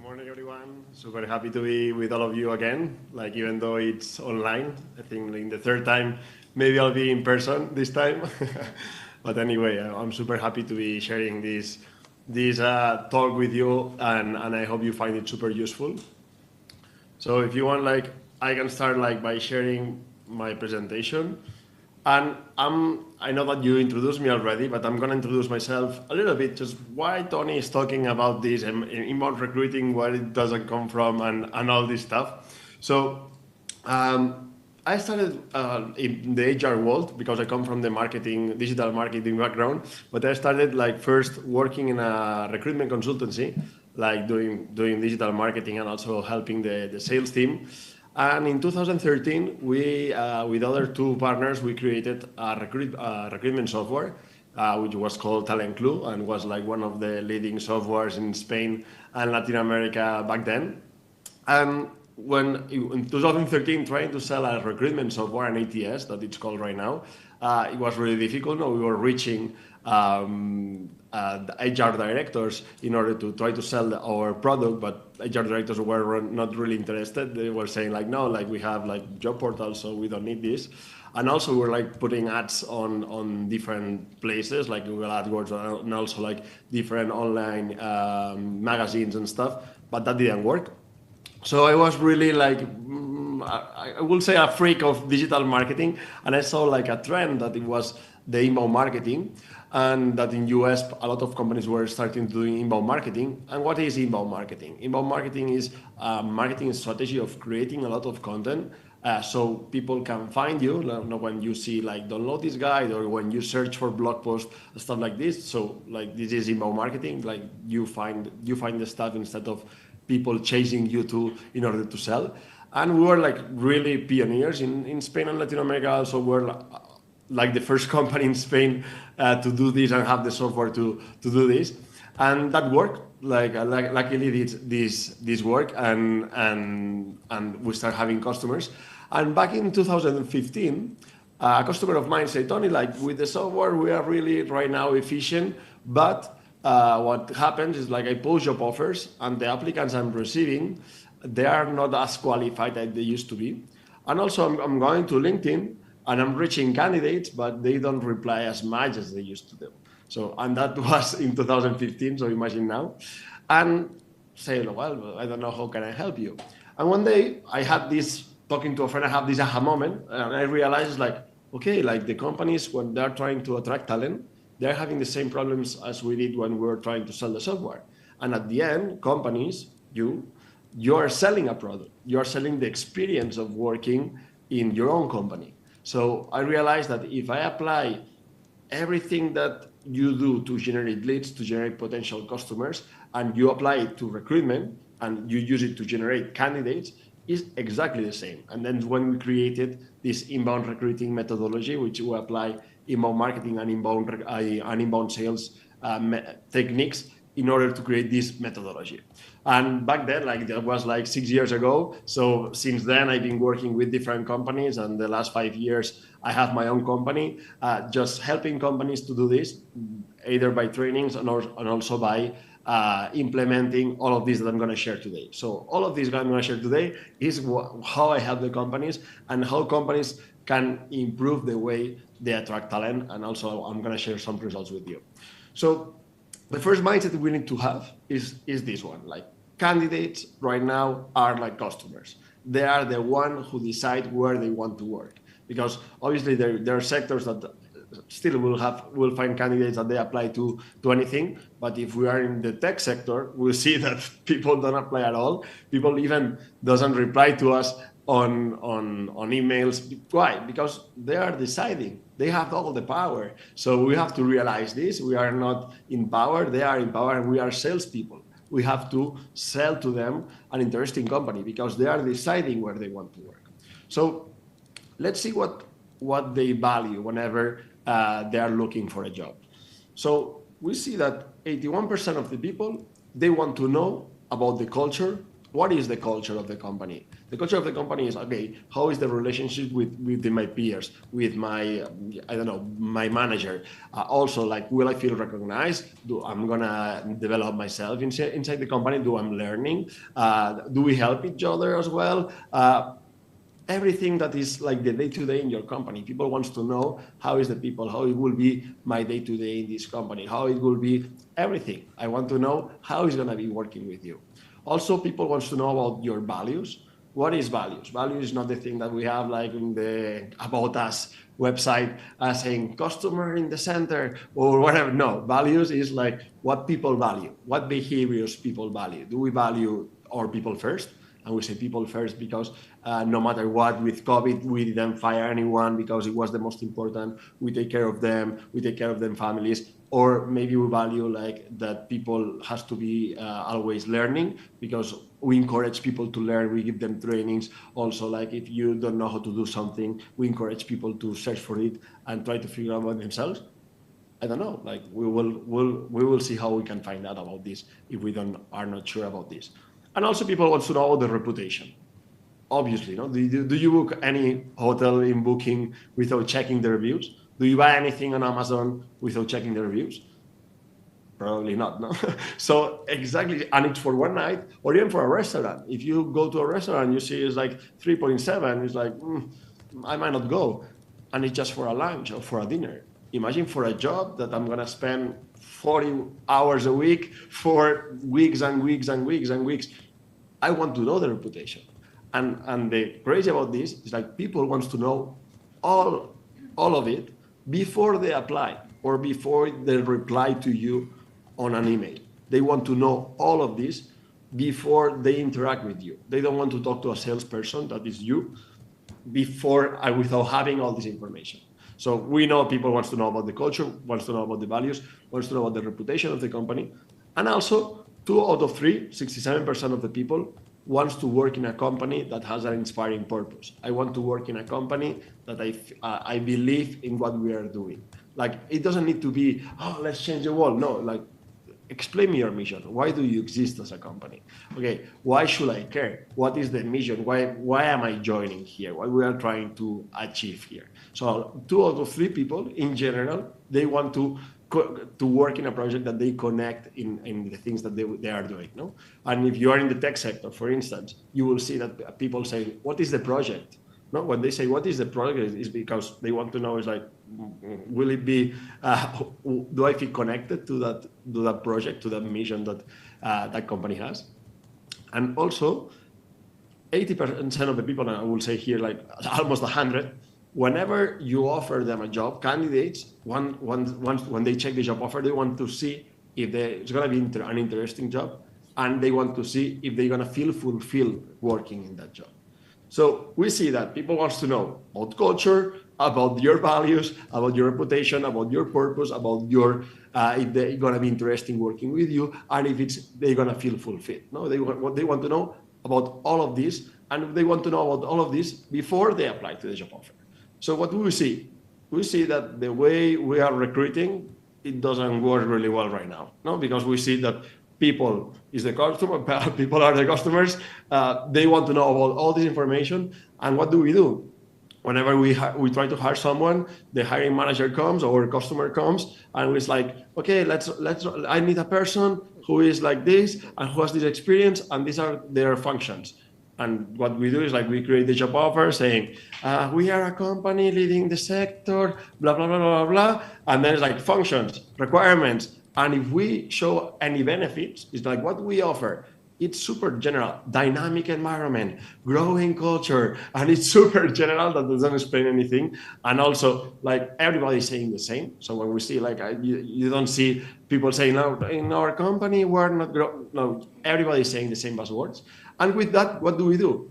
morning, everyone. Super happy to be with all of you again. Like, even though it's online, I think in the third time, maybe I'll be in person this time. But anyway, I'm super happy to be sharing this talk with you, and I hope you find it super useful. So if you want, like, I can start by sharing my presentation. And I know that you introduced me already, but I'm going to introduce myself a little bit, just why Toni is talking about this inbound recruiting, where it doesn't come from, and all this stuff. So I started in the HR world because I come from the digital marketing background, but I started first working in a recruitment consultancy, doing digital marketing and also helping the sales team. And in 2013, we, with other two partners, we created a recruitment software, which was called Talente, and was one of the leading softwares in Spain and Latin America back then. And when in 2013, trying to sell a recruitment software, an ATS that it's called right now, it was really difficult. We were reaching the HR directors in order to try to sell our product, but HR directors were not really interested. They were saying no, we have job portals, so we don't need this. And also we're putting ads on different places like Google AdWords and also different online magazines and stuff, but that didn't work. So I was really I will say a freak of digital marketing, and I saw a trend that it was the inbound marketing, and that in US a lot of companies were starting to do inbound marketing. And what is inbound marketing? Inbound marketing is a marketing strategy of creating a lot of content so people can find you when you see download this guide, or when you search for blog posts, stuff like this. So this is inbound marketing. You find the stuff instead of people chasing you in order to sell. And we were really pioneers in Spain and Latin America. Also, we're the first company in Spain to do this and have the software to do this, and that worked. Luckily, this worked, and we start having customers. And back in 2015, a customer of mine said, Toni, with the software, we are really right now efficient, but what happens is I post job offers, and the applicants I'm receiving, they are not as qualified as they used to be. And also I'm going to LinkedIn and I'm reaching candidates, but they don't reply as much as they used to do. So, and that was in 2015, so imagine now. And say, well, I don't know, how can I help you? And one day I had this, talking to a friend, I have this aha moment, and I realized okay, the companies, when they're trying to attract talent, they're having the same problems as we did when we were trying to sell the software. And at the end, companies, you are selling a product. You are selling the experience of working in your own company. So I realized that if I apply everything that you do to generate leads, to generate potential customers, and you apply it to recruitment, and you use it to generate candidates, is exactly the same. And then when we created this inbound recruiting methodology, which we apply inbound marketing and inbound sales techniques in order to create this methodology. And back then, that was 6 years ago. So since then, I've been working with different companies, and the last 5 years, I have my own company, just helping companies to do this, either by trainings and also by implementing all of this that I'm going to share today. So all of this that I'm going to share today is how I help the companies and how companies can improve the way they attract talent. And also I'm going to share some results with you. So the first mindset we need to have is this one. Candidates right now are customers. They are the one who decide where they want to work, because obviously there are sectors that still will find candidates that they apply to anything. But if we are in the tech sector, we'll see that people don't apply at all. People even doesn't reply to us on emails. Why? Because they are deciding. They have all the power. So we have to realize this. We are not in power. They are in power, and we are salespeople. We have to sell to them an interesting company because they are deciding where they want to work. So let's see what they value whenever they are looking for a job. So we see that 81% of the people, they want to know about the culture what is the culture of the company? The culture of the company is, okay, how is the relationship with my peers, with my, I don't know, my manager? Also, like, will I feel recognized? I'm gonna develop myself inside the company? Do I'm learning? Do we help each other as well? Everything that is like the day-to-day in your company. People wants to know how is the people, how it will be my day-to-day in this company, how it will be everything. I want to know how it's gonna be working with you. Also, people wants to know about your values. What is values? Value is not the thing that we have like in the About Us website saying customer in the center or whatever. No, values is like what people value, what behaviors people value. Do we value our people first? And we say people first because no matter what, with COVID, we didn't fire anyone because it was the most important. We take care of them. We take care of them families. Or maybe we value like that people has to be always learning because we encourage people to learn. We give them trainings. Also, like if you don't know how to do something, we encourage people to search for it and try to figure out about themselves. I don't know. Like we will see how we can find out about this if we are not sure about this. And also people want to know the reputation. Obviously, no? Do you book any hotel in Booking without checking the reviews? Do you buy anything on Amazon without checking the reviews? Probably not, no? So exactly, and it's for one night or even for a restaurant. If you go to a restaurant, you see it's like 3.7, it's like, I might not go. And it's just for a lunch or for a dinner. Imagine for a job that I'm gonna spend 40 hours a week for weeks and weeks and weeks and weeks. I want to know the reputation. And the crazy about this is like people wants to know all of it before they apply or before they reply to you on an email. They want to know all of this before they interact with you. They don't want to talk to a salesperson, that is you, without having all this information. So we know people wants to know about the culture, wants to know about the values, wants to know about the reputation of the company. And also 2 out of 3, 67% of the people wants to work in a company that has an inspiring purpose. I want to work in a company that I believe in what we are doing. Like, it doesn't need to be, oh, let's change the world. No, like, explain me your mission. Why do you exist as a company? Okay, why should I care? What is the mission? Why am I joining here? What we are trying to achieve here? So 2 out of 3 people in general, they want to work in a project that they connect in the things that they are doing. No? And if you are in the tech sector, for instance, you will see that people say, what is the project? No, when they say what is the project, is because they want to know is like, will it be? Do I feel connected to that project, to that mission that that company has? And also, 80% of the people, and I will say here like almost 100, whenever you offer them a job, candidates, when they check the job offer, they want to see if it's going to be an interesting job, and they want to see if they're going to feel fulfilled working in that job. So we see that people want to know about culture, about your values, about your reputation, about your purpose, about your if they're going to be interesting working with you, and if they're going to feel fulfilled. No, they want to know about all of this, and they want to know about all of this before they apply to the job offer. So what do we see? We see that the way we are recruiting, it doesn't work really well right now. No, because we see that people is the customer, people are the customers. They want to know about all this information. And what do? Whenever we try to hire someone, the hiring manager comes or customer comes, and it's like, okay, I need a person who is like this and who has this experience, and these are their functions. And what we do is like we create the job offer saying, we are a company leading the sector, blah, blah, blah, blah, blah. And then it's like functions, requirements. And if we show any benefits, it's like what we offer. It's super general, dynamic environment, growing culture, and it's super general that doesn't explain anything. And also, like everybody's saying the same. So when we see, like, you don't see people saying, no, in our company we're not growing. No, everybody's saying the same buzzwords. And with that, what do?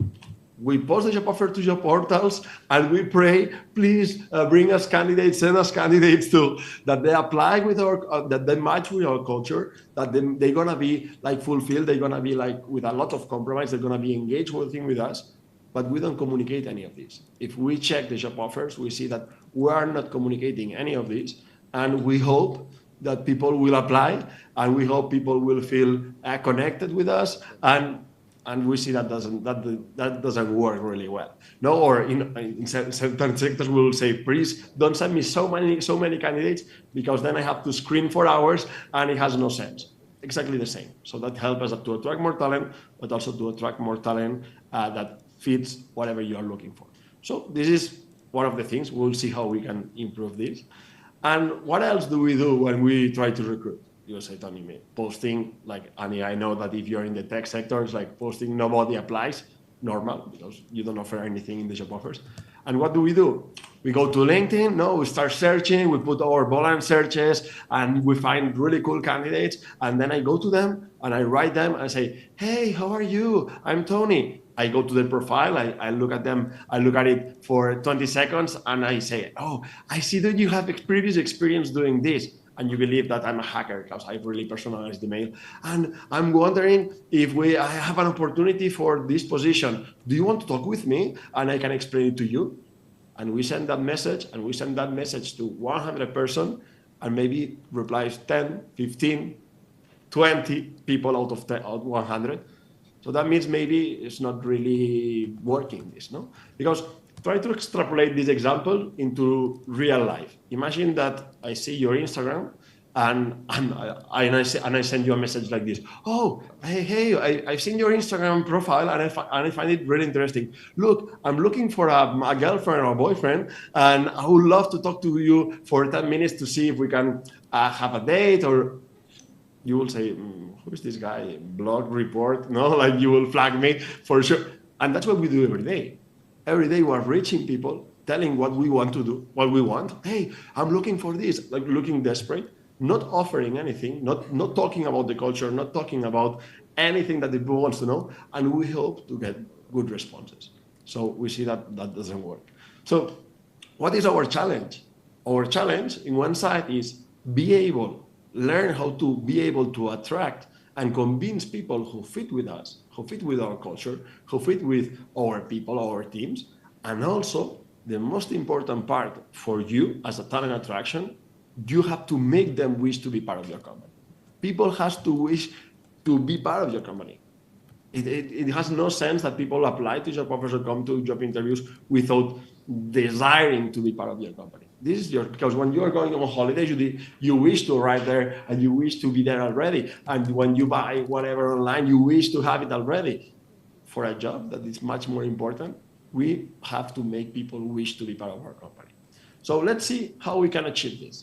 We post the job offer to job portals, and we pray, please bring us candidates, send us candidates too, that they apply with that they match with our culture, that they're gonna be like fulfilled, they're gonna be like with a lot of compromise, they're gonna be engaged working with us, but we don't communicate any of this. If we check the job offers, we see that we are not communicating any of this, and we hope that people will apply, and we hope people will feel connected with us, and and we see that doesn't work really well. No, or in certain sectors we will say, please don't send me so many candidates, because then I have to screen for hours and it has no sense. Exactly the same. So that helps us to attract more talent, but also to attract more talent that fits whatever you are looking for. So this is one of the things. We'll see how we can improve this. And what else do we do when we try to recruit? You say, Toni, posting, like, I know that if you're in the tech sector, it's like posting nobody applies, normal, because you don't offer anything in the job offers. And what do? We go to LinkedIn, we start searching, we put our Bolland searches, and we find really cool candidates. And then I go to them and I write them and say, hey, how are you? I'm Toni. I go to their profile, I look at them, I look at it for 20 seconds, and I say, oh, I see that you have previous experience doing this. And you believe that I'm a hacker because I really personalized the mail. And I'm wondering if I have an opportunity for this position. Do you want to talk with me? And I can explain it to you. And we send that message, to 100 persons, and maybe replies 10, 15, 20 people out of 100. So that means maybe it's not really working, no? Because try to extrapolate this example into real life. Imagine that I see your Instagram and I send you a message like this. Oh, hey, I've seen your Instagram profile and I find it really interesting. Look, I'm looking for a girlfriend or a boyfriend, and I would love to talk to you for 10 minutes to see if we can have a date. Or you will say, who is this guy? Blog report? No, like you will flag me for sure. And that's what we do every day. Every day we are reaching people, telling what we want to do, what we want. Hey, I'm looking for this, like looking desperate, not offering anything, not talking about the culture, not talking about anything that the people wants to know. And we hope to get good responses. So we see that doesn't work. So what is our challenge? Our challenge in one side is learn how to be able to attract and convince people who fit with us, who fit with our culture, who fit with our people, our teams. And also, the most important part for you as a talent attraction, you have to make them wish to be part of your company. People have to wish to be part of your company. It has no sense that people apply to job offers or come to job interviews without desiring to be part of your company. This is because when you are going on holidays, you wish to arrive there and you wish to be there already. And when you buy whatever online, you wish to have it already. For a job that is much more important, we have to make people wish to be part of our company. So let's see how we can achieve this.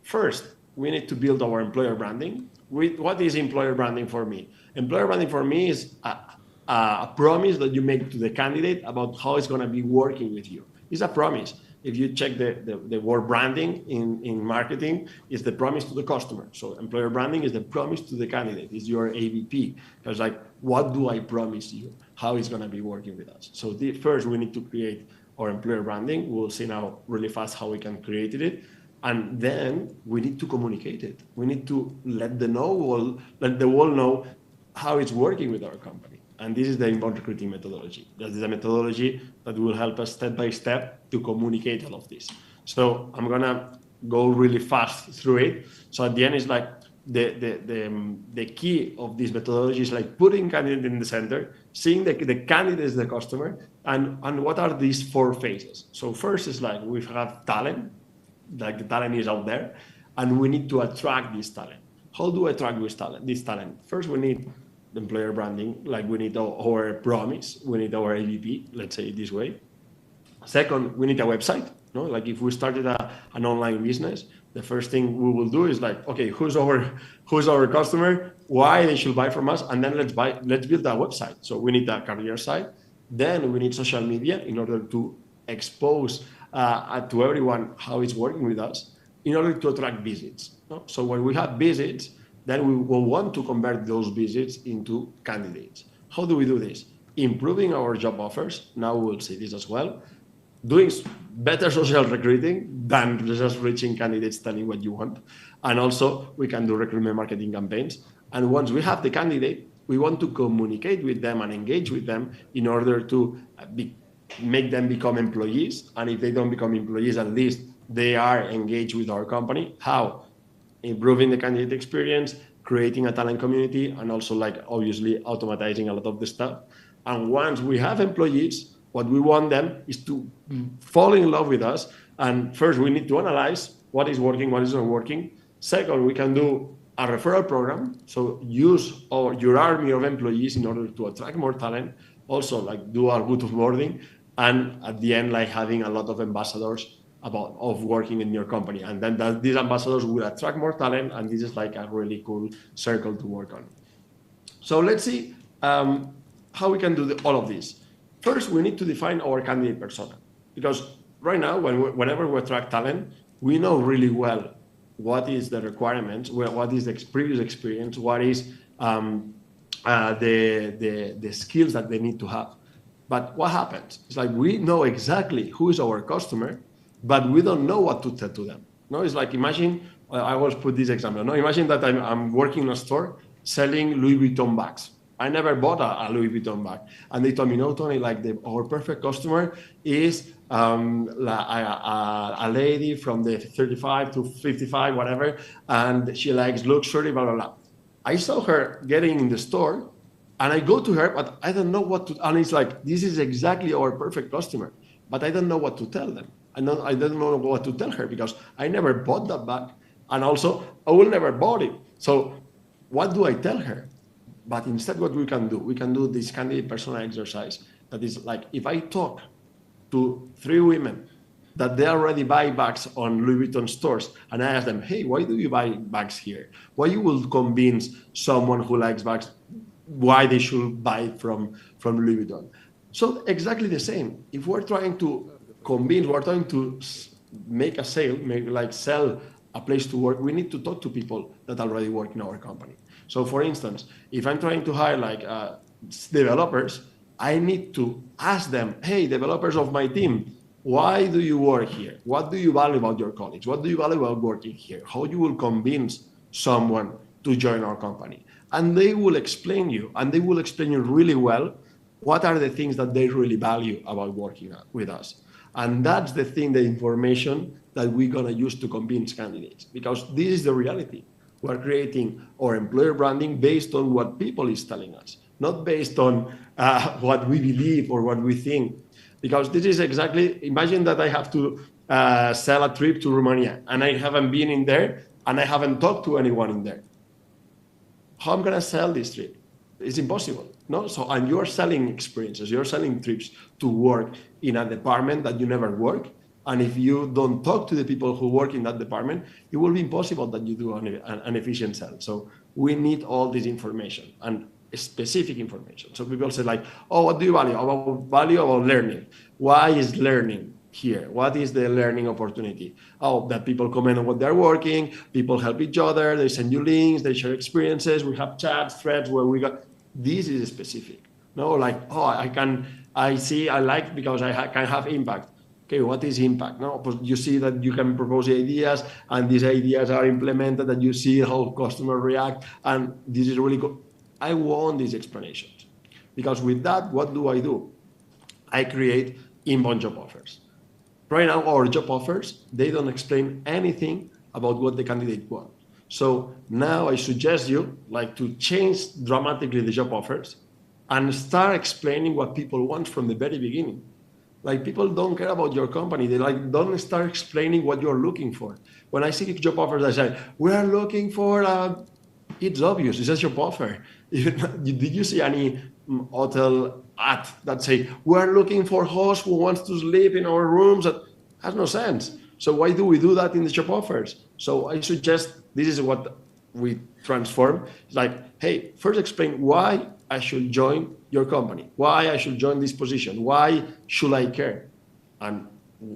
First, we need to build our employer branding. What is employer branding for me? Employer branding for me is a promise that you make to the candidate about how it's going to be working with you. It's a promise. If you check the word branding in marketing, it's the promise to the customer. So employer branding is the promise to the candidate. It's your AVP. It's like, what do I promise you? How it's going to be working with us? So first, we need to create our employer branding. We'll see now really fast how we can create it. And then we need to communicate it. We need to let the world know how it's working with our company. And this is the inbound recruiting methodology. That is a methodology that will help us step by step to communicate all of this. So I'm gonna go really fast through it. So at the end, it's like the key of this methodology is like putting candidate in the center, seeing the candidate as the customer, and what are these 4 phases. So first is like we have talent, like the talent is out there, and we need to attract this talent. How do I attract this talent? First, we need employer branding, like we need our promise, we need our AVP, let's say it this way. Second, we need a website. No, like if we started an online business, the first thing we will do is like, okay, who's our customer, why they should buy from us, and then let's build a website. So we need a career site. Then we need social media in order to expose to everyone how it's working with us, in order to attract visits. No? So when we have visits, then we will want to convert those visits into candidates. How do we do this? Improving our job offers. Now we'll see this as well. Doing better social recruiting than just reaching candidates telling what you want. And also we can do recruitment marketing campaigns. And once we have the candidate, we want to communicate with them and engage with them in order to make them become employees. And if they don't become employees, at least they are engaged with our company. How? Improving the candidate experience, creating a talent community, and also like obviously automatizing a lot of the stuff. And once we have employees, what we want them is to fall in love with us. And first, we need to analyze what is working, what is not working. Second, we can do a referral program. So use your army of employees in order to attract more talent. Also, like do a good onboarding. And at the end, like having a lot of ambassadors of working in your company. And then these ambassadors will attract more talent. And this is like a really cool circle to work on. So let's see how we can do all of this. First, we need to define our candidate persona, because right now, whenever we attract talent, we know really well what is the requirements, what is the previous experience, what is the skills that they need to have. But what happens? It's like we know exactly who is our customer, but we don't know what to tell to them. No, it's like imagine, I always put this example. No, imagine that I'm working in a store selling Louis Vuitton bags. I never bought a Louis Vuitton bag. And they told me, no, Toni, like our perfect customer is a lady from the 35 to 55, whatever, and she likes luxury, blah, blah, blah. I saw her getting in the store, and I go to her, but I don't know what to, and it's like, this is exactly our perfect customer, but I don't know what to tell them. I don't know what to tell her because I never bought that bag. And also, I will never bought it. So what do I tell her? But instead, what we can do this candidate persona exercise that is like, if I talk to 3 women that they already buy bags on Louis Vuitton stores, and I ask them, hey, why do you buy bags here? Why you will convince someone who likes bags why they should buy from Louis Vuitton? So exactly the same. If we're trying to convince, we're trying to make a sale, sell a place to work, we need to talk to people that already work in our company. So for instance, if I'm trying to hire developers, I need to ask them, hey, developers of my team, why do you work here? What do you value about your colleagues? What do you value about working here? How you will convince someone to join our company? And they will explain you, and they will explain you really well what are the things that they really value about working with us. And that's the information that we're going to use to convince candidates, because this is the reality. We're creating our employer branding based on what people is telling us, not based on what we believe or what we think. Because this is exactly, imagine that I have to sell a trip to Romania and I haven't been in there and I haven't talked to anyone in there. How am I going to sell this trip? It's impossible. No? So, and you're selling experiences, you're selling trips to work in a department that you never work. And if you don't talk to the people who work in that department, it will be impossible that you do an efficient sell. So we need all this information and specific information. So people say like, oh, what do you value? About learning. Why is learning here? What is the learning opportunity? Oh, that people comment on what they're working, people help each other, they send you links, they share experiences, we have chats, threads where we got, this is specific. No, like, oh, I like because I can have impact. Okay, what is impact? No, you see that you can propose ideas and these ideas are implemented and you see how customers react. And this is really good. I want these explanations because with that, what do? I create inbound job offers. Right now, our job offers, they don't explain anything about what the candidate wants. So now I suggest you like to change dramatically the job offers and start explaining what people want from the very beginning. Like people don't care about your company. They like don't start explaining what you're looking for. When I see job offers, I say, we are looking for, it's obvious, it's a job offer. Did you see any hotel ad that say, we're looking for host who wants to sleep in our rooms? That has no sense. So why do we do that in the job offers? So I suggest this is what we transform. It's like, hey, first explain why I should join your company, why I should join this position, why should I care? And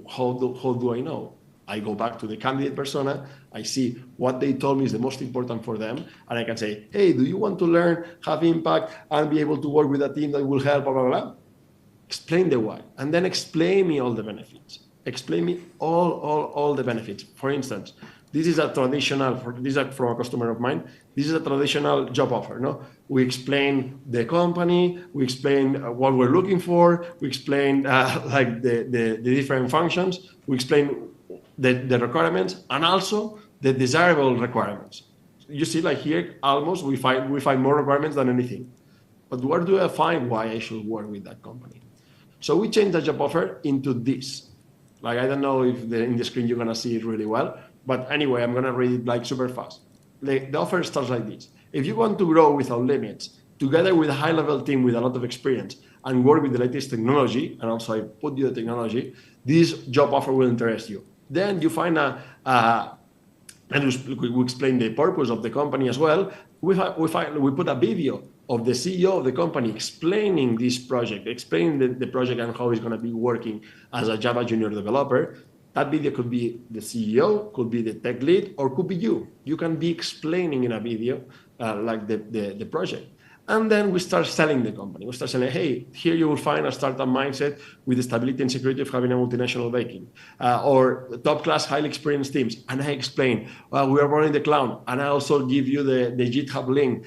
how do I know? I go back to the candidate persona, I see what they told me is the most important for them, and I can say, hey, do you want to learn, have impact, and be able to work with a team that will help, blah, blah, blah? Explain the why, and then explain me all the benefits. Explain me all the benefits. For instance, this is a traditional, this is from a customer of mine, this is a traditional job offer. No, we explain the company, we explain what we're looking for, we explain like the different functions, we explain the requirements and also the desirable requirements. you see, like here, almost we find more requirements than anything. But where do I find why I should work with that company? So we changed the job offer into this. Like, I don't know if in the screen you're gonna see it really well, but anyway, I'm gonna read it like super fast. The offer starts like this. If you want to grow without limits, together with a high-level team with a lot of experience and work with the latest technology, and also I put you the technology, this job offer will interest you. Then you find and we explain the purpose of the company as well. We put a video of the CEO of the company explaining this project, explaining the project and how he's going to be working as a Java junior developer. That video could be the CEO, could be the tech lead, or could be you. You can be explaining in a video like the project. And then we start selling the company. We start saying, hey, here you will find a startup mindset with the stability and security of having a multinational backing, or top-class, highly experienced teams. And I explain, we are running the cloud. And I also give you the GitHub link.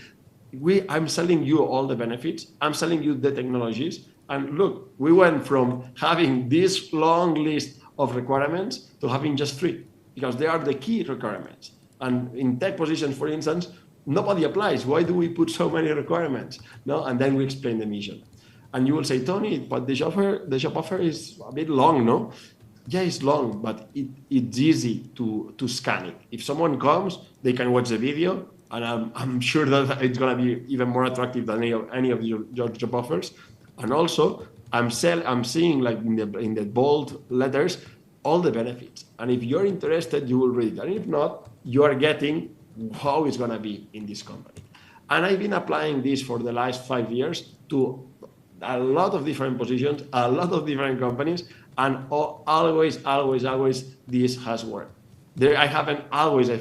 I'm selling you all the benefits. I'm selling you the technologies. And look, we went from having this long list of requirements to having just 3, because they are the key requirements. And in tech positions, for instance, nobody applies. Why do we put so many requirements? No, and then we explain the mission. And you will say, Tony, but the job offer is a bit long, no? Yeah, it's long, but it's easy to scan it. If someone comes, they can watch the video, and I'm sure that it's going to be even more attractive than any of your job offers. And also, I'm seeing like in the bold letters all the benefits. And if you're interested, you will read it. And if not, you are getting how it's going to be in this company. And I've been applying this for the last 5 years to a lot of different positions, a lot of different companies, and always this has worked. I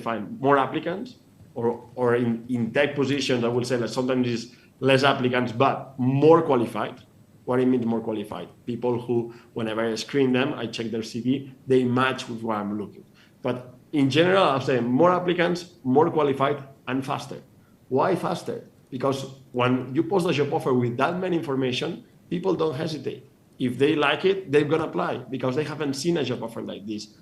find more applicants, or in tech positions, I will say that sometimes it's less applicants, but more qualified. What it means more qualified? People who, whenever I screen them, I check their CV, they match with what I'm looking. But in general, I'm saying more applicants, more qualified, and faster. Why faster? Because when you post a job offer with that many information, people don't hesitate. If they like it, they're going to apply because they haven't seen a job offer like this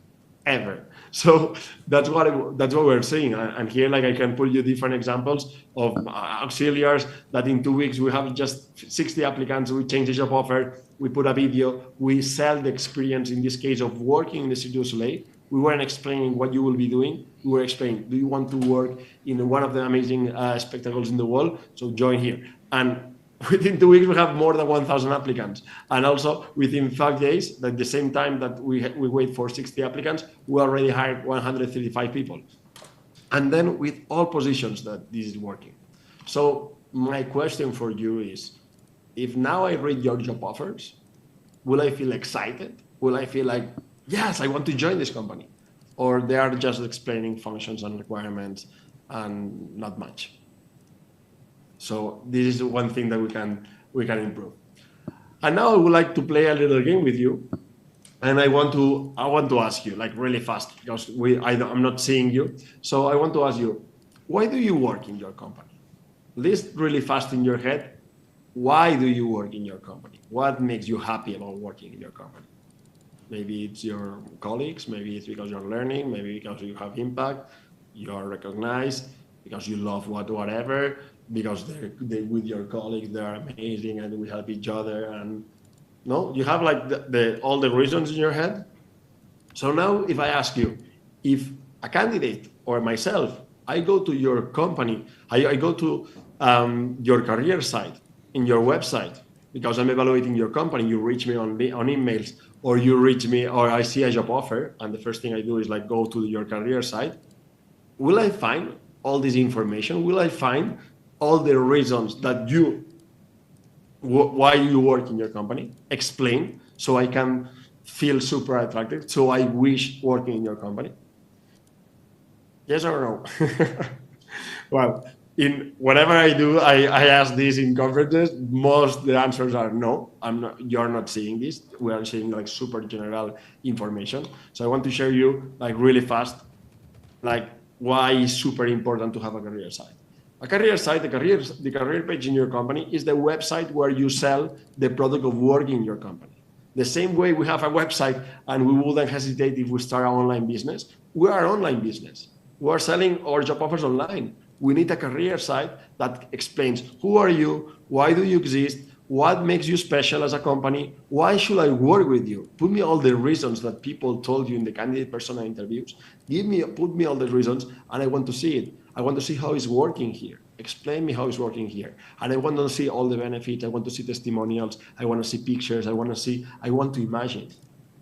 ever. So that's what we're seeing. And here, like, I can pull you different examples of auxiliaries that in 2 weeks we have just 60 applicants. We change the job offer, we put a video, we sell the experience, in this case of working in the Cirque du Soleil. We weren't explaining what you will be doing. We were explaining, do you want to work in one of the amazing spectacles in the world? So join here. And within 2 weeks, we have more than 1,000 applicants. And also within 5 days, at the same time that we wait for 60 applicants, we already hired 135 people. And then with all positions that this is working. So my question for you is, if now I read your job offers, will I feel excited? Will I feel like, yes, I want to join this company? Or they are just explaining functions and requirements and not much? So this is one thing that we can improve. And now I would like to play a little game with you. And I want to ask you, like, really fast, because I'm not seeing you. So I want to ask you, why do you work in your company? List really fast in your head, why do you work in your company? What makes you happy about working in your company? Maybe it's your colleagues, maybe it's because you're learning, maybe because you have impact, you are recognized, because you love whatever, because they with your colleagues, they are amazing and we help each other. And no, you have like all the reasons in your head. So now if I ask you, if a candidate or myself, I go to your company, I go to your career site in your website, because I'm evaluating your company, you reach me on emails, or you reach me, or I see a job offer, and the first thing I do is like go to your career site. Will I find all this information? Will I find all the reasons that why you work in your company? Explain, so I can feel super attractive, so I wish working in your company? Yes or no? Well, in whatever I do, I ask this in conferences. Most the answers are no. You're not seeing this. We are seeing like super general information. So I want to share you like really fast, like why it's super important to have a career site. A career site, the career page in your company is the website where you sell the product of working in your company. The same way we have a website and we wouldn't hesitate if we start an online business. We are an online business. We are selling our job offers online. We need a career site that explains who are you, why do you exist, what makes you special as a company, why should I work with you? Put me all the reasons that people told you in the candidate persona interviews. Put me all the reasons, and I want to see it. I want to see how it's working here. Explain me how it's working here. And I want to see all the benefits. I want to see testimonials. I want to see pictures. I want to imagine.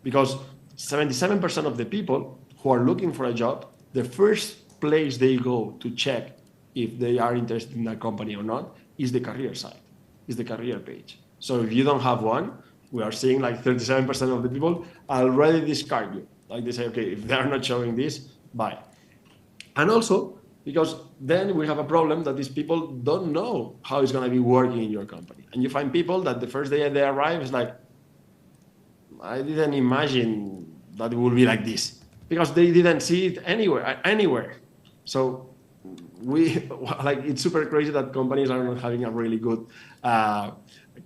Because 77% of the people who are looking for a job, the first place they go to check if they are interested in a company or not is the career site, is the career page. So if you don't have one, we are seeing like 37% of the people already discard you. Like they say, okay, if they're not showing this, bye. And also, because then we have a problem that these people don't know how it's going to be working in your company. And you find people that the first day they arrive is like, I didn't imagine that it would be like this, because they didn't see it anywhere. So it's super crazy that companies are not having a really good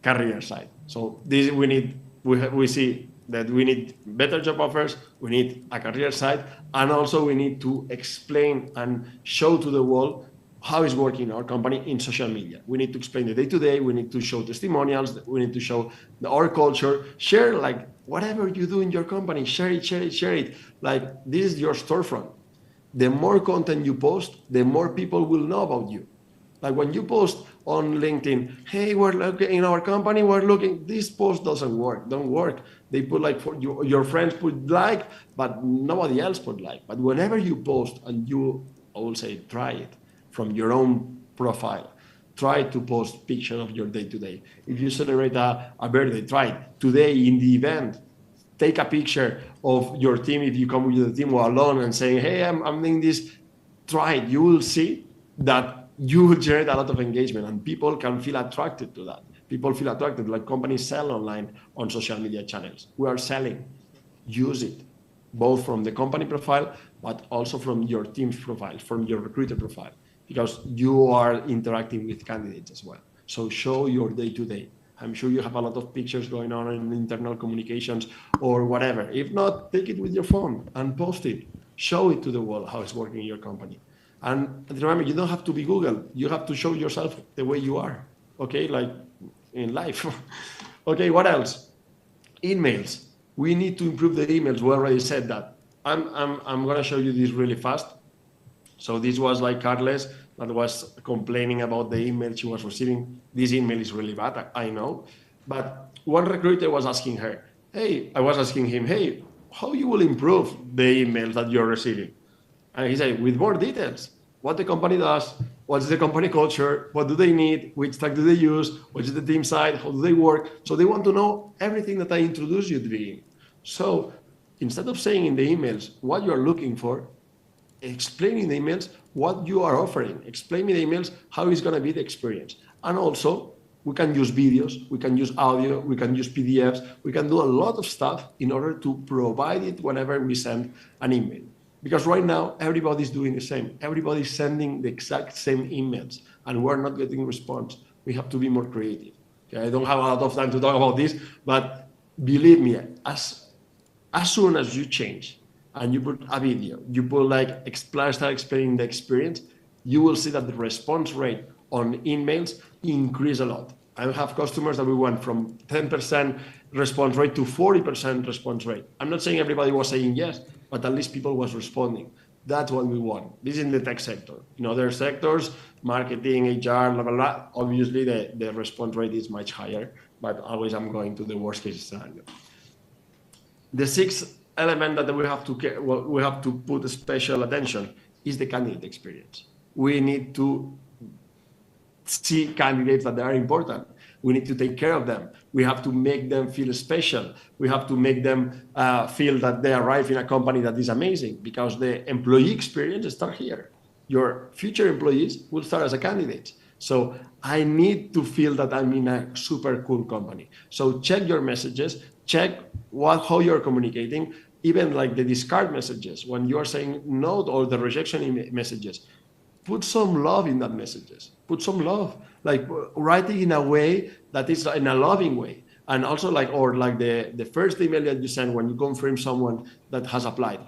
career site. So this we see that we need better job offers, we need a career site, and also we need to explain and show to the world how it's working our company in social media. We need to explain the day-to-day, we need to show testimonials, we need to show our culture, share like whatever you do in your company, share it. Like this is your storefront. The more content you post, the more people will know about you. Like when you post on LinkedIn, hey, we're looking in our company, we're looking, this post don't work. They put like, your friends put like, but nobody else put like. But whenever you post and I will say, try it from your own profile. Try to post pictures of your day-to-day. If you celebrate a birthday, try it. Today in the event, take a picture of your team if you come with the team or alone and saying, hey, I'm doing this. Try it. You will see that you will generate a lot of engagement and people can feel attracted to that. People feel attracted, like companies sell online on social media channels. We are selling. Use it, both from the company profile, but also from your team's profile, from your recruiter profile, because you are interacting with candidates as well. So show your day-to-day. I'm sure you have a lot of pictures going on in internal communications or whatever. If not, take it with your phone and post it. Show it to the world how it's working in your company. And remember, you don't have to be Google. You have to show yourself the way you are, okay? Like in life. Okay, what else? Emails. We need to improve the emails. We already said that. I'm going to show you this really fast. So this was like Carles that was complaining about the email she was receiving. This email is really bad, I know. But one recruiter was asking her, I was asking him, how you will improve the emails that you're receiving? And he said, with more details. What the company does, what's the company culture, what do they need, which tag do they use, what is the team side, how do they work? So they want to know everything that I introduced you to being. So instead of saying in the emails what you're looking for, explain in the emails what you are offering. Explain in the emails how it's going to be the experience. And also, we can use videos, we can use audio, we can use PDFs, we can do a lot of stuff in order to provide it whenever we send an email. Because right now, everybody's doing the same. Everybody's sending the exact same emails, and we're not getting response. We have to be more creative. Okay? I don't have a lot of time to talk about this, but believe me, as soon as you change and you put a video, you put start explaining the experience, you will see that the response rate on emails increase a lot. I have customers that we went from 10% response rate to 40% response rate. I'm not saying everybody was saying yes, but at least people was responding. That's what we want. This is in the tech sector. In other sectors, marketing, HR, blah, blah, blah, obviously the response rate is much higher, but always I'm going to the worst case scenario. The sixth element that we have to put special attention is the candidate experience. We need to see candidates that are important. We need to take care of them. We have to make them feel special. We have to make them feel that they arrive in a company that is amazing, because the employee experience starts here. Your future employees will start as a candidate. So I need to feel that I'm in a super cool company. So check your messages, check how you're communicating, even like the discard messages, when you are saying no, or the rejection messages. Put some love in that messages. Put some love, like write it in a way that is in a loving way. And also the first email that you send when you confirm someone that has applied.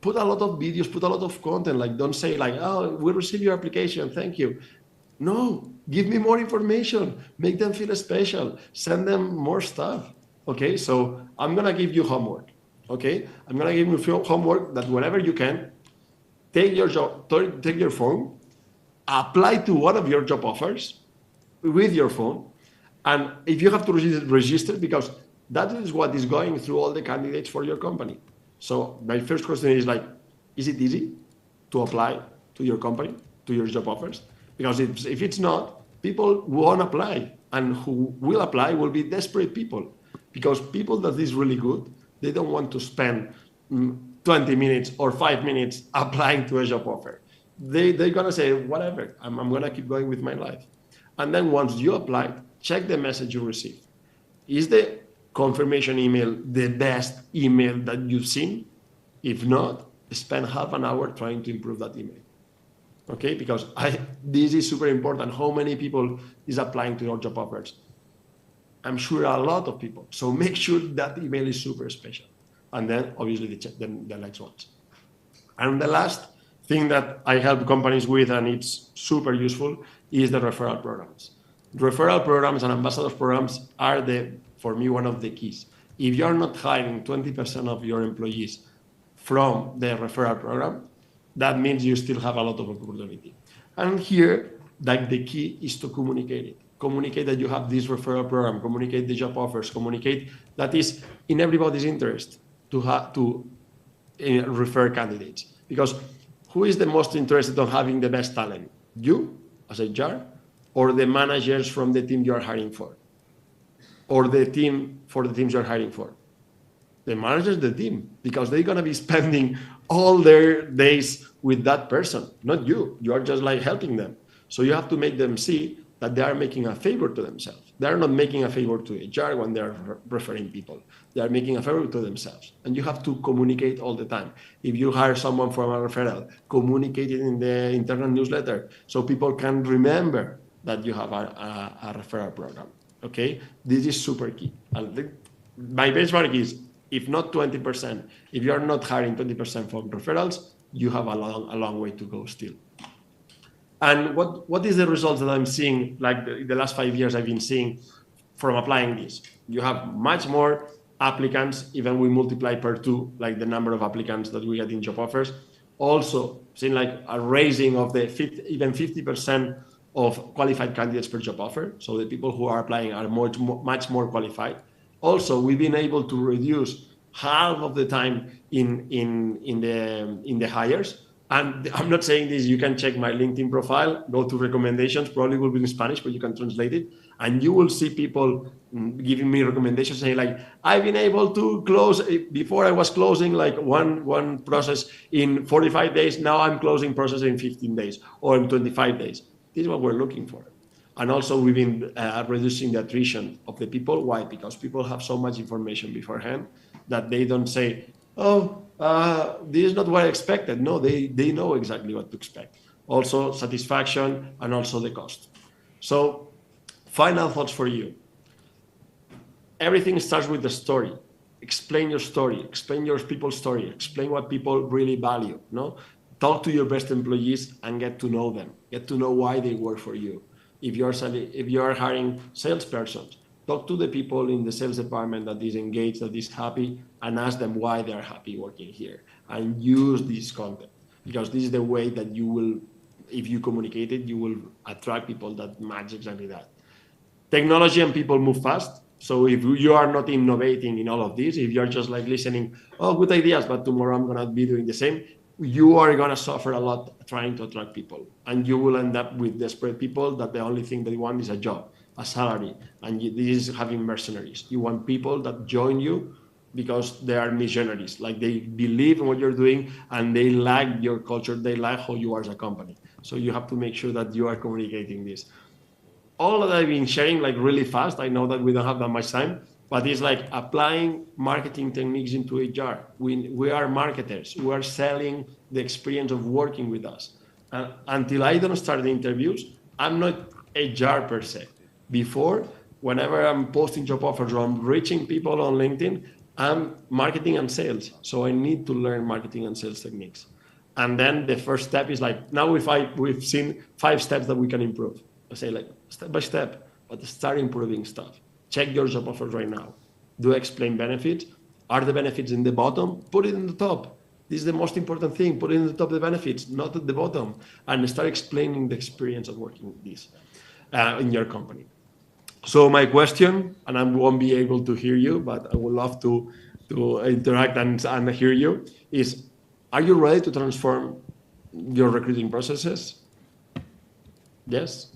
put a lot of videos, put a lot of content. Like, don't say like, oh, we received your application, thank you. No, give me more information, make them feel special, send them more stuff. Okay, so I'm gonna give you homework. Okay, I'm gonna give you homework that whenever you can, take your phone, apply to one of your job offers with your phone, and if you have to register, because that is what is going through all the candidates for your company. So my first question is like, is it easy to apply to your company, to your job offers? Because if it's not, people won't apply, and who will apply will be desperate people, because people that is really good, they don't want to spend 20 minutes or 5 minutes applying to a job offer. They're gonna say, whatever, I'm gonna keep going with my life. And then once you apply, check the message you received. Is the confirmation email the best email that you've seen? If not, spend half an hour trying to improve that email. Okay, because this is super important. How many people is applying to your job offers? I'm sure a lot of people. So make sure that email is super special. And then obviously the next ones. And the last thing that I help companies with, and it's super useful, is the referral programs. Referral programs and ambassador programs are for me, one of the keys. If you're not hiring 20% of your employees from the referral program, that means you still have a lot of opportunity. And here, like, the key is to communicate it. Communicate that you have this referral program, communicate the job offers, communicate that is in everybody's interest to refer candidates. Because who is the most interested in having the best talent? You, as HR, or the managers from the team you are hiring for? Or the team for the teams you're hiring for? The managers, the team, because they're gonna be spending all their days with that person, not you. You are just like helping them. So you have to make them see that they are making a favor to themselves. They are not making a favor to HR when they are referring people. They are making a favor to themselves. And you have to communicate all the time. If you hire someone from a referral, communicate it in the internal newsletter so people can remember that you have a referral program. Okay, this is super key. And my benchmark is, if not 20%, if you are not hiring 20% from referrals, you have a long way to go still. And what is the results that I'm seeing, like the last 5 years I've been seeing from applying this? You have much more applicants, even we multiply per 2, like the number of applicants that we get in job offers. Also, seeing like a raising of even 50% of qualified candidates per job offer. So the people who are applying are much more qualified. Also, we've been able to reduce half of the time in the hires. And I'm not saying this, you can check my LinkedIn profile, go to recommendations, probably will be in Spanish, but you can translate it. And you will see people giving me recommendations saying like, I've been able to close, before I was closing like one process in 45 days, now I'm closing process in 15 days or in 25 days. This is what we're looking for. And also we've been reducing the attrition of the people. Why? Because people have so much information beforehand that they don't say, oh, this is not what I expected. No, they know exactly what to expect. Also satisfaction and also the cost. So final thoughts for you. Everything starts with the story. Explain your story, explain your people's story, explain what people really value. No? Talk to your best employees and get to know them. Get to know why they work for you. If you are hiring salespersons, talk to the people in the sales department that is engaged, that is happy, and ask them why they are happy working here. And use this content, because this is the way that you will, if you communicate it, you will attract people that match exactly that. Technology and people move fast. So if you are not innovating in all of this, if you're just like listening, oh, good ideas, but tomorrow I'm going to be doing the same, you are going to suffer a lot trying to attract people. And you will end up with desperate people that the only thing they want is a job, a salary. And this is having mercenaries. You want people that join you because they are missionaries. Like they believe in what you're doing and they like your culture. They like how you are as a company. So you have to make sure that you are communicating this. All that I've been sharing like really fast. I know that we don't have that much time, but it's like applying marketing techniques into HR. We are marketers. We are selling the experience of working with us. And until I don't start the interviews, I'm not HR per se. Before, whenever I'm posting job offers or I'm reaching people on LinkedIn, I'm marketing and sales, so I need to learn marketing and sales techniques. And then the first step is like, now we've seen 5 steps that we can improve. I say like step by step, but start improving stuff. Check your job offers right now. Do explain benefits. Are the benefits in the bottom? Put it in the top. This is the most important thing. Put it in the top, the benefits, not at the bottom. And start explaining the experience of working with this in your company. So my question, and I won't be able to hear you, but I would love to interact and hear you, is, are you ready to transform your recruiting processes? Yes?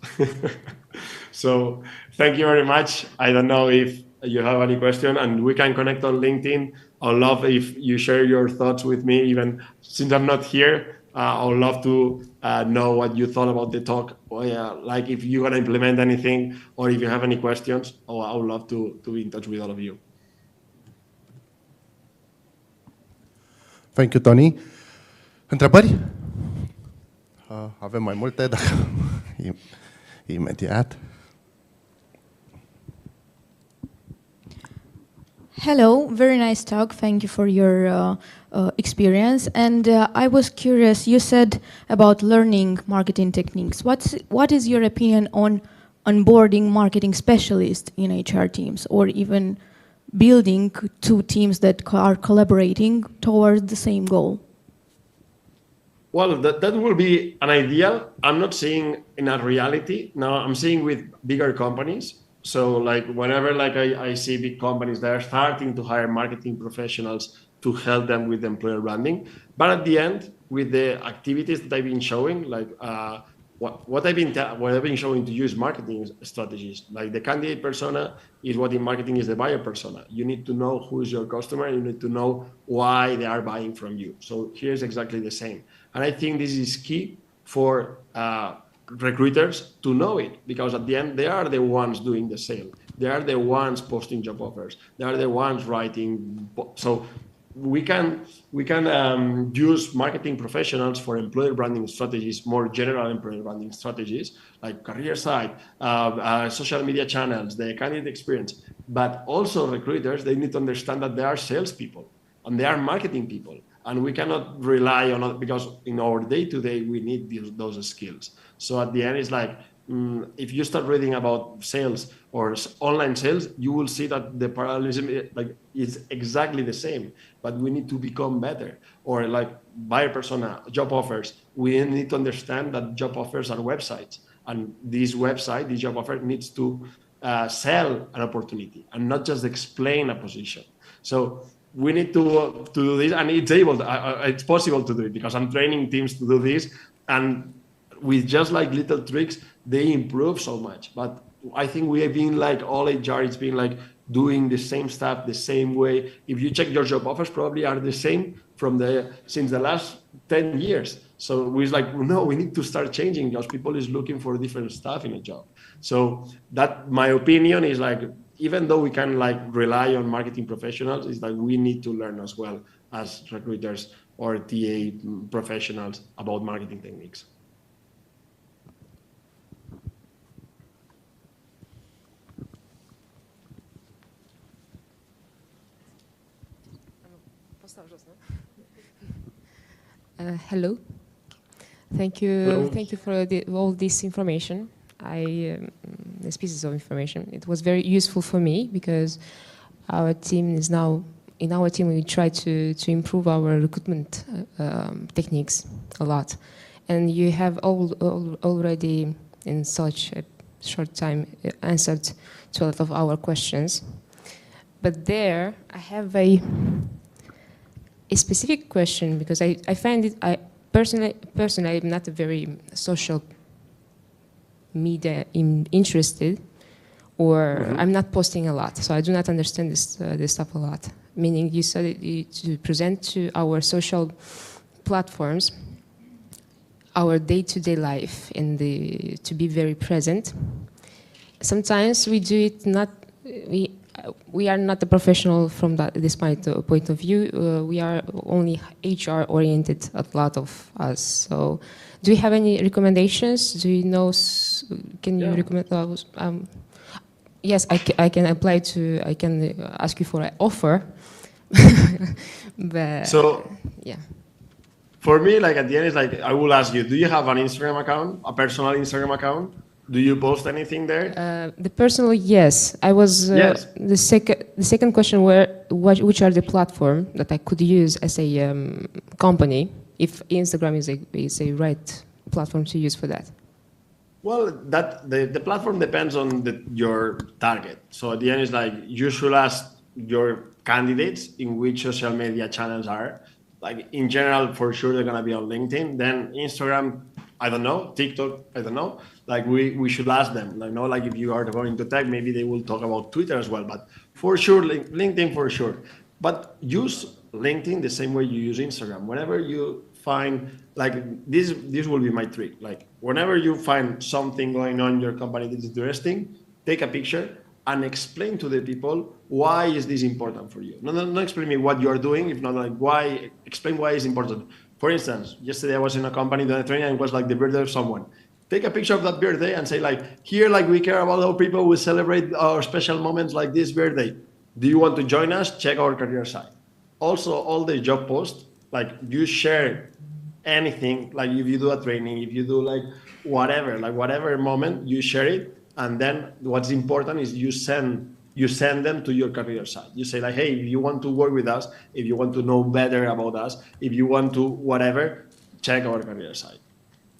So thank you very much. I don't know if you have any question, and we can connect on LinkedIn. I'd love if you share your thoughts with me, even since I'm not here. I would love to know what you thought about the talk. Or, like if you're going to implement anything, or if you have any questions, I would love to be in touch with all of you. Thank you, Toni. Întrebări? Avem mai multe, dacă imediat. Hello, very nice talk. Thank you for your experience. And I was curious, you said about learning marketing techniques. What is your opinion on onboarding marketing specialists in HR teams, or even building 2 teams that are collaborating towards the same goal? Well, that will be an ideal. I'm not seeing in a reality. Now I'm seeing with bigger companies. So like whenever like I see big companies that are starting to hire marketing professionals to help them with employer branding. But at the end, with the activities that I've been showing, like what I've been showing to you is marketing strategies. Like the candidate persona is what in marketing is the buyer persona. You need to know who is your customer. You need to know why they are buying from you. So here's exactly the same. And I think this is key for recruiters to know it, because at the end they are the ones doing the sale. They are the ones posting job offers. They are the ones writing. So we can use marketing professionals for employer branding strategies, more general employer branding strategies like career site, social media channels, the candidate experience. But also recruiters, they need to understand that they are salespeople and they are marketing people. And we cannot rely on it, because in our day-to-day, we need those skills. So at the end, it's like, if you start reading about sales or online sales, you will see that the parallelism is exactly the same, but we need to become better. Or like buyer persona, job offers, we need to understand that job offers are websites. And this website, this job offer needs to sell an opportunity and not just explain a position. So we need to do this, and it's possible to do it, because I'm training teams to do this, and with just like little tricks, they improve so much. But I think we have been like all HR, it's been like doing the same stuff the same way. If you check your job offers, probably are the same since the last 10 years. So we're like, no, we need to start changing, because people is looking for different stuff in a job. So that, my opinion is like, even though we can like rely on marketing professionals, is that we need to learn as well as recruiters or TA professionals about marketing techniques. Hello. Thank you. Hello. Thank you for all this information. This pieces of information. It was very useful for me, because our team is now, in our team we try to improve our recruitment techniques a lot. And you have already in such a short time answered to a lot of our questions. But there I have a specific question, because I find it, personally I'm not a very social media interested, or I'm not posting a lot, so I do not understand this stuff a lot. Meaning, you said to present to our social platforms our day-to-day life and to be very present. Sometimes we do it not. We are not a professional from this point of view. We are only HR oriented, a lot of us. So, do you have any recommendations? Do you know? Can you recommend those? Yes, I can apply to. I can ask you for an offer, But So yeah. for me, like at the end, it's like I will ask you: do you have an Instagram account, a personal Instagram account? Do you post anything there? The personal, yes. I was Yes. the second question which are the platform that I could use as a company if Instagram is a right platform to use for that. Well, the platform depends on your target. So at the end, it's like you should ask your candidates in which social media channels are. Like in general, for sure, they're gonna be on LinkedIn. Then Instagram, I don't know. TikTok, I don't know. Like we should ask them. Like no, like if you are going to tech, maybe they will talk about Twitter as well. But for sure, LinkedIn for sure. But use LinkedIn the same way you use Instagram. Whenever you find like this will be my trick. Like whenever you find something going on in your company that is interesting, take a picture and explain to the people why is this important for you. No explain me what you are doing, if not like why, explain why it's important. For instance, yesterday I was in a company doing a training and it was like the birthday of someone. Take a picture of that birthday and say like, here, like we care about how people will celebrate our special moments like this birthday. Do you want to join us? Check our career site. Also, all the job posts, like you share anything, like if you do a training, if you do like whatever moment, you share it. And then what's important is you send them to your career site. You say like, hey, if you want to work with us, if you want to know better about us, if you want to whatever, check our career site.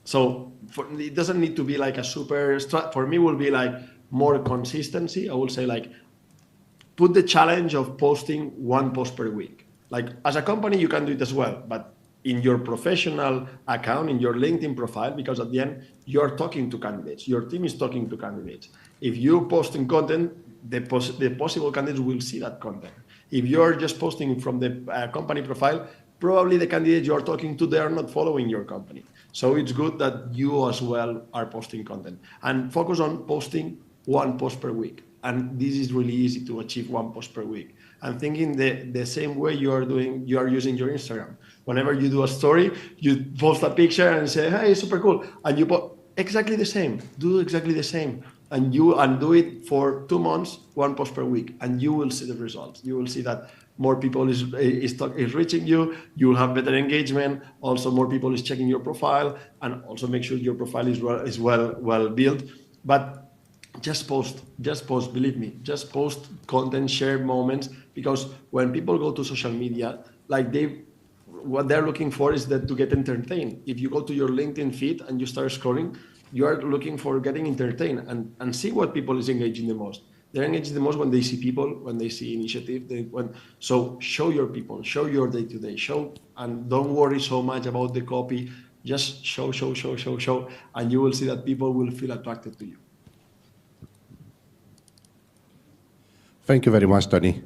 So it doesn't need to be like a super, for me will be like more consistency. I will say like, put the challenge of posting one post per week. Like as a company, you can do it as well, but in your professional account, in your LinkedIn profile, because at the end, you're talking to candidates. Your team is talking to candidates. If you're posting content, the possible candidates will see that content. If you're just posting from the company profile, probably the candidates you're talking to, they are not following your company. So it's good that you as well are posting content. And focus on posting one post per week. And this is really easy to achieve one post per week. And thinking the same way you are using your Instagram. Whenever you do a story, you post a picture and say, hey, super cool. And you put exactly the same, do exactly the same. And do it for 2 months, one post per week. And you will see the results. You will see that more people is reaching you. You will have better engagement. Also, more people is checking your profile. And also make sure your profile is well built. But just post, believe me, just post content, share moments, because when people go to social media, like what they're looking for is that to get entertained. If you go to your LinkedIn feed and you start scrolling, you are looking for getting entertained and see what people is engaging the most. They're engaging the most when they see people, when they see initiative. So show your people, show your day-to-day, show, and don't worry so much about the copy. Just show, and you will see that people will feel attracted to you. Thank you very much, Toni.